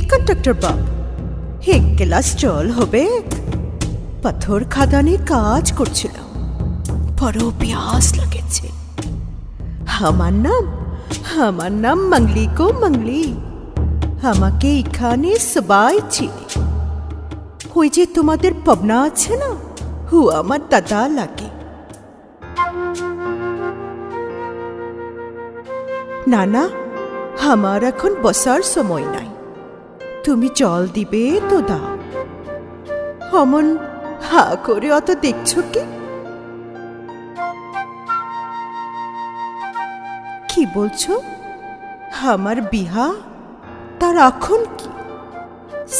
Conductor बाब एक गिलास जल হবে পাথর খাদানে কাজ করছিলাম বড় প্যাস লাগেছে আমার নাম मंगली को मंगली আমাকে এখানে সবাই চিনে ওই যে তোমাদের পাবনা আছে না ও আমার দাদা লাগে না না আমার এখন বসার সময় নাই তুমি জল দিবে তো দাও অমন হা করে অত দেখছো কি বলছো আমার বিহা তার এখন কি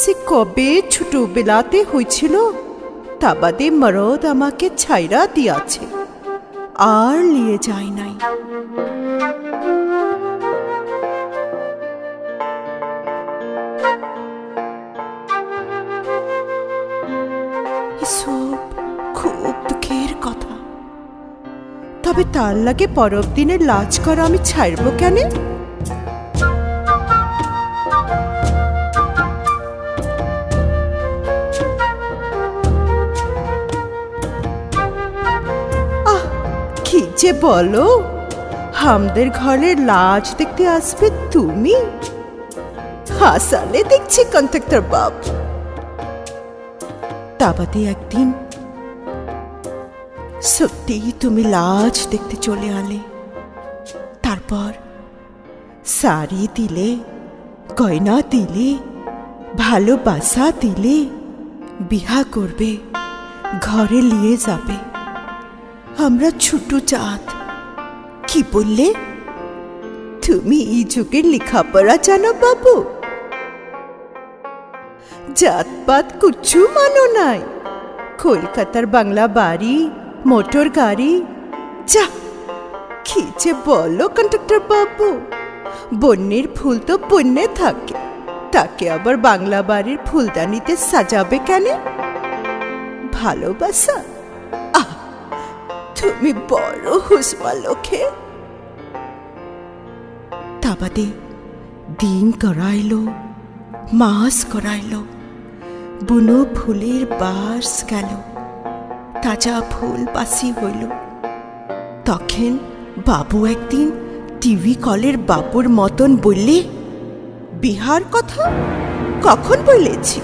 সে কবে ছোটবেলাতে হয়েছিল তা বাদে মরদ আমাকে ছাইরা দিয়াছে আর নিয়ে যায় নাই এসব খুব দুঃখের কথা তবে তার লাগে পরব দিনের লাজ করা আমি ছাড়ব কেন কি যে বলো আমাদের ঘরের লাজ দেখতে আসবে তুমি হাসালে দেখছি কন্ট্রাক্টর বাব তা বাদে একদিন সত্যি তুমি লাজ দেখতে চলে আলে তারপর শাড়ি দিলে গয়না দিলে ভালোবাসা দিলে বিহা করবে ঘরে নিয়ে যাবে আমরা ছোট জাত কি বললে তুমি এই যুগের লেখাপড়া জানো বাবু জাতপাত কুচ্ছু মানো নাই কলকাতার বাংলা বাড়ি মোটর গাড়ি যা কি যে বলো কন্ডাক্টর বাবু বন্যের ফুল তো বন্যে থাকে তাকে আবার বাংলা বাড়ির ফুলদানিতে সাজাবে কেন ভালোবাসা তুমি বড় হুসমা লোকে তা বাদে দিন করাইলো মাস করাইলো বুনো ফুলের বাস গেল তাজা ফুল বাসি হইল তখন বাবু একদিন টিভি কলের বাবুর মতন বললে বিহার কথা কখন বলেছি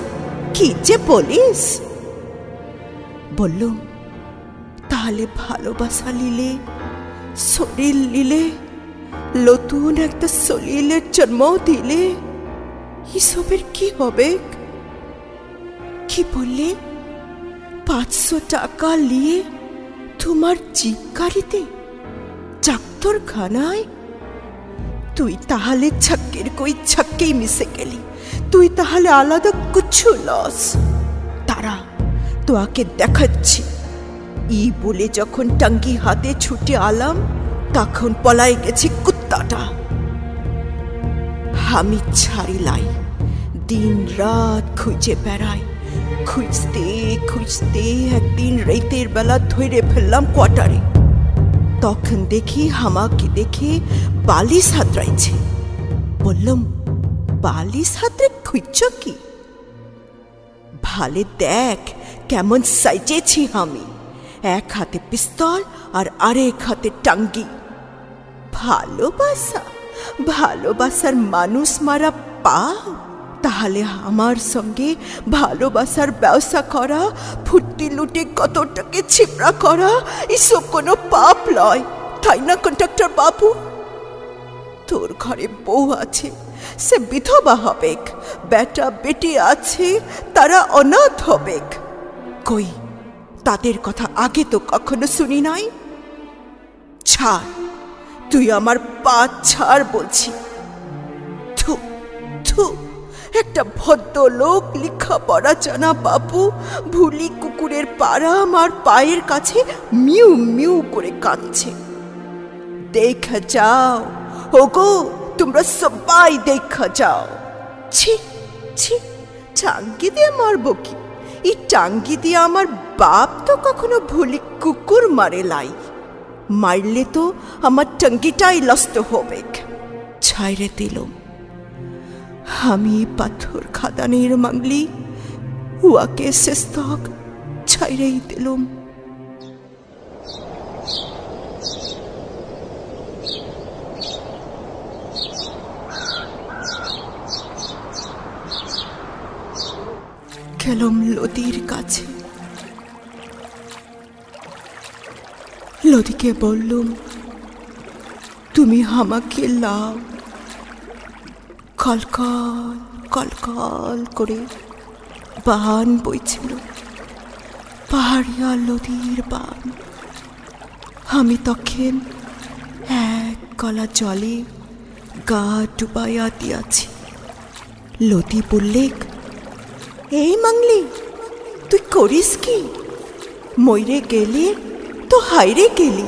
কি যে বলিস বললুম তাহলে ভালোবাসা নিলে শরীর নিলে নতুন একটা শরীরের জন্ম দিলে এসবের কি হবে কি বললে 500 টাকা নিয়ে তোমার জিপ গাড়িতে ডাক্তারখানায় তুই তাহলে ছক্কের কই ছক্কেই মিশে গেলি তুই তাহলে আলাদা কিছু লস তারা তোকে দেখাচ্ছি ই বলে যখন টাঙ্গি হাতে ছুটে আলাম তখন পলাই গেছে কুত্তাটা আমি ছাড়িলাই দিন রাত খুঁজে বেড়াই খুঁজতে খুঁজতে একদিন রাতের বেলা ধরে ফেললাম কোয়ার্টারে তখন দেখি আমাকে দেখে বালিশ হাতড়াইছে বললাম বালিশ হাতড়ে খুঁজছ কি ভালে দেখ কেমন সাইজেছি আমি এক হাতে পিস্তল আর আরেক হাতে টাঙ্গি ভালোবাসা ভালোবাসার মানুষ মারা পাও তাহলে আমার সঙ্গে ভালোবাসার ব্যবসা করা ফুটি লুটে কতটাকে ছিপড়া করা এসব কোনো পাপ লয় তাই না কন্ডাক্টর বাবু তোর ঘরে বউ আছে সে বিধবা হবে বেটা বেটি আছে তারা অনাথ হবে কই তাদের কথা আগে তো কখনো শুনি নাই ছাড় তুই আমার পা ছাড় বলছি থু থু একটা ভদ্রলোক লেখাপড়া জানা বাবু ভুলি কুকুরের পাড়া আমার পায়ের কাছে মিউ মিউ করে কাঁদছে দেখা যাও ওগো তোমরা সবাই দেখা যাও ছি ছি টাঙ্গি দিয়ে মারবো কি এই টাঙ্গি দিয়ে আমার বাপ তো কখনো ভুলি কুকুর মারে লাই মারলে তো আমার টাঙ্গিটাই লস্ত হবে ছাইরে দিলাম আমি পাথর খাদানের মাংলি উয়াকে শেষতক ছাইরেই দিলুম। গেলুম লদির কাছে। লদিকে বললুম, তুমি আমাকে লাও। কলকল কলকল করে বান বইছিল, পাহাড়িয়া লদির বান। আমি তখন এক গলা জলে গা ডুবাইয়া দিয়াছি। লদি বললে, এই মাংলি, তুই করিস কি? মইরে গেলে তো হাইরে গেলি।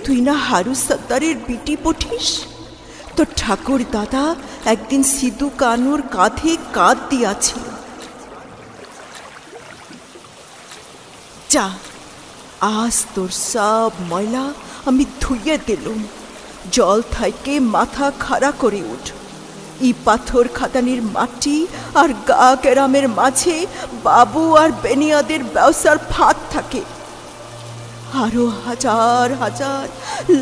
তুই না হারু সর্দারের বিটি পঠিস? তো ঠাকুর দাদা একদিন সিধু কানুর কাঁধে কাঁধ দিয়াছিল। যা, আজ তোর সব ময়লা আমি ধুইয়ে দিলুম। জল থাইকে মাথা খাড়া করে উঠ। ই পাথর খাদানির মাটি আর গা গ্রামের মাঝে বাবু আর বেনিয়াদের ব্যবসার ফাঁদ থাকে। আরো হাজার হাজার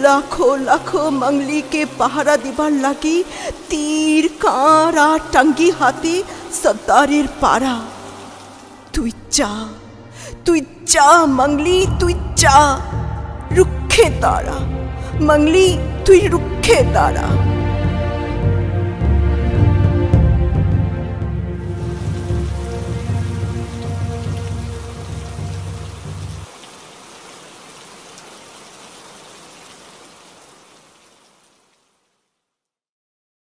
লাখো লাখো মাংলিকে পাহারা দিবার লাগি তীর কাঁড় আর টাঙ্গি হাতে সর্দারের পাড়া। তুই যা, তুই যা মাংলি, তুই যা। রুক্ষে দাঁড়া মাংলি, তুই রুক্ষে দাঁড়া।